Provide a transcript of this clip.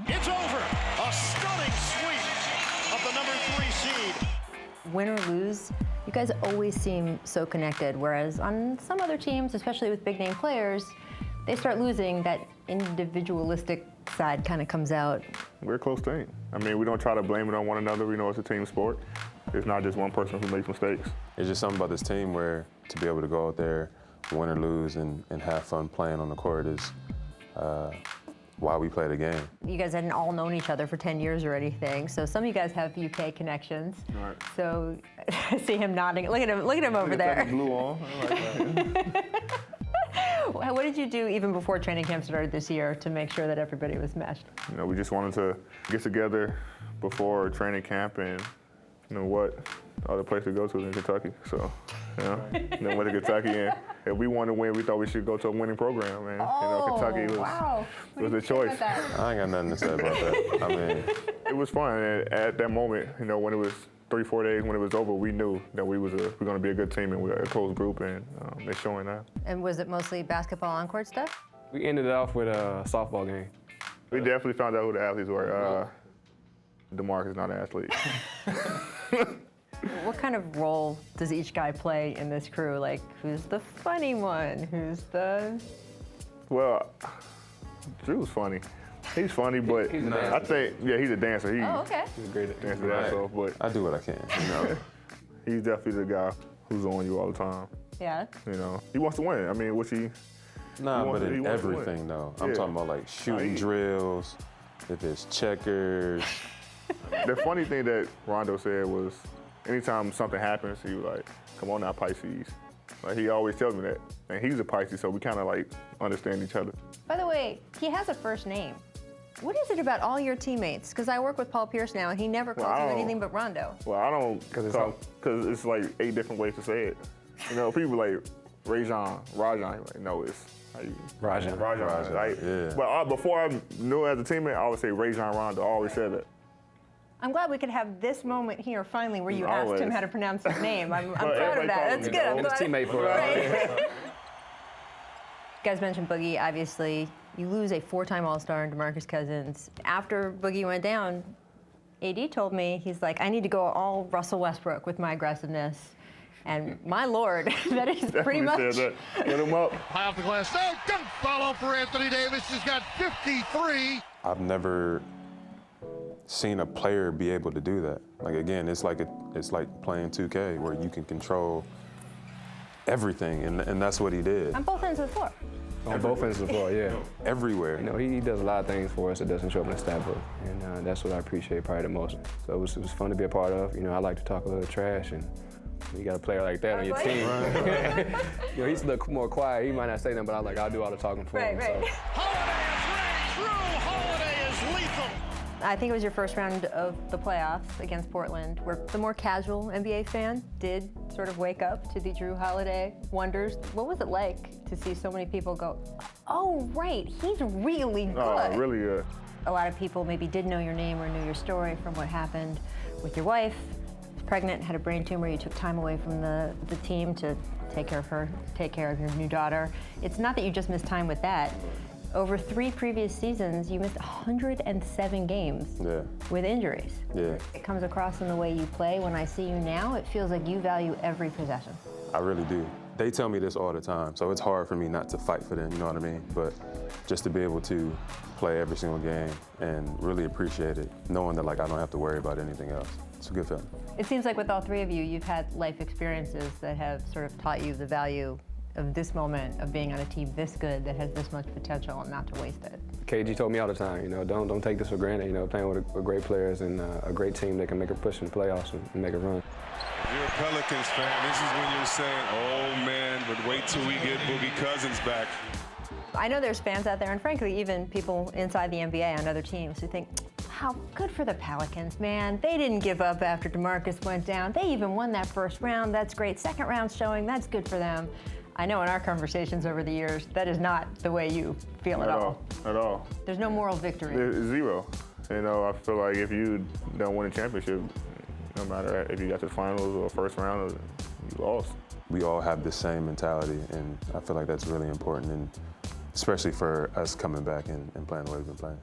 It's over. A stunning sweep of the number 3 seed. Win or lose, you guys always seem so connected, whereas on some other teams, especially with big name players, they start losing, that individualistic side kind of comes out. We're a close team. I mean, we don't try to blame it on one another. We know it's a team sport. It's not just one person who makes mistakes. It's just something about this team where to be able to go out there, win or lose, and have fun playing on the court is why we play the game. You guys hadn't all known each other for 10 years or anything, so some of you guys have UK connections. Right. So I see him nodding. Look at him over there. Blue on. I like that. What did you do even before training camp started this year to make sure that everybody was meshed? You know, we just wanted to get together before training camp and, you know, what other place to go to than Kentucky. So, you know, then went to Kentucky, and if we wanted to win, we thought we should go to a winning program, man. Oh, you know, Kentucky was a choice. I ain't got nothing to say about that. I mean, it was fun, and at that moment, you know, when it was 3-4 days, when it was over, we knew that we were going to be a good team, and we were a close group, and they're showing that. And was it mostly basketball on-court stuff? We ended it off with a softball game. We definitely found out who the athletes were. DeMarcus is not an athlete. What kind of role does each guy play in this crew? Like, who's the funny one? Who's the... Well, Drew's funny. He's funny, but I think, yeah, he's a dancer. Oh, okay. He's a great dancer, that's all, but I do what I can, you know. he's definitely the guy who's on you all the time. Yeah. You know, he wants to win. I mean, what's he? Nah, he but wants to in win. everything, though. I'm Yeah. talking about, like, shooting drills, if it's checkers. The funny thing that Rondo said was, anytime something happens, he was like, "Come on now, Pisces." Like, he always tells me that. And he's a Pisces, so we kind of like understand each other. By the way, he has a first name. What is it about all your teammates? Because I work with Paul Pierce now, and he never calls you anything but Rondo. Well, I don't, because it's like 8 different ways to say it. You know, people like Rajon, like, no, it's how you, Rajon. Like, yeah. But before I knew as a teammate, I always say Rajon Rondo. I always said that. I'm glad we could have this moment here finally where you asked him how to pronounce his name. I'm proud of everybody that. calls That's me good. I'm His glad. teammate for Right. You guys mentioned Boogie, obviously. You lose a 4-time All-Star in DeMarcus Cousins. After Boogie went down, AD told me, he's like, I need to go all Russell Westbrook with my aggressiveness. And my Lord, that is pretty much. Said that. Get him up. High off the glass. No, dunk follow for Anthony Davis. He's got 53. I've never seen a player be able to do that. Like, again, it's like playing 2K, where you can control everything, and that's what he did. On both ends of the floor. On both ends of the floor, yeah. Everywhere. You know, he does a lot of things for us that doesn't show up in the stat book, and that's what I appreciate probably the most. So it was fun to be a part of. You know, I like to talk a little trash, and you got a player like that on your team. You know, he's a little more quiet. He might not say nothing, but I'm like, I'll do all the talking for him. Right. So. Holiday is ready. Drew Holiday is lethal. I think it was your first round of the playoffs against Portland, where the more casual NBA fan did sort of wake up to the Drew Holiday wonders. What was it like to see so many people go, oh, right, he's really good? Oh, really good. A lot of people maybe did know your name or knew your story from what happened with your wife. Was pregnant, had a brain tumor. You took time away from the team to take care of her, take care of your new daughter. It's not that you just missed time with that. Over 3 previous seasons, you missed 107 games with injuries. Yeah. It comes across in the way you play. When I see you now, it feels like you value every possession. I really do. They tell me this all the time, so it's hard for me not to fight for them, you know what I mean? But just to be able to play every single game and really appreciate it, knowing that, like, I don't have to worry about anything else. It's a good feeling. It seems like with all 3 of you, you've had life experiences that have sort of taught you the value of this moment of being on a team this good that has this much potential and not to waste it. KG told me all the time, you know, don't take this for granted. You know, playing with great players and a great team that can make a push in the playoffs and make a run. If you're a Pelicans fan, this is when you're saying, oh man, but wait till we get Boogie Cousins back. I know there's fans out there, and frankly, even people inside the NBA on other teams who think, how good for the Pelicans, man. They didn't give up after DeMarcus went down. They even won that first round. That's great. Second round showing, that's good for them. I know in our conversations over the years, that is not the way you feel at all. At all. There's no moral victory. There's 0. You know, I feel like if you don't win a championship, no matter if you got to the finals or first round, you lost. We all have the same mentality, and I feel like that's really important, and especially for us coming back and playing the way we've been playing.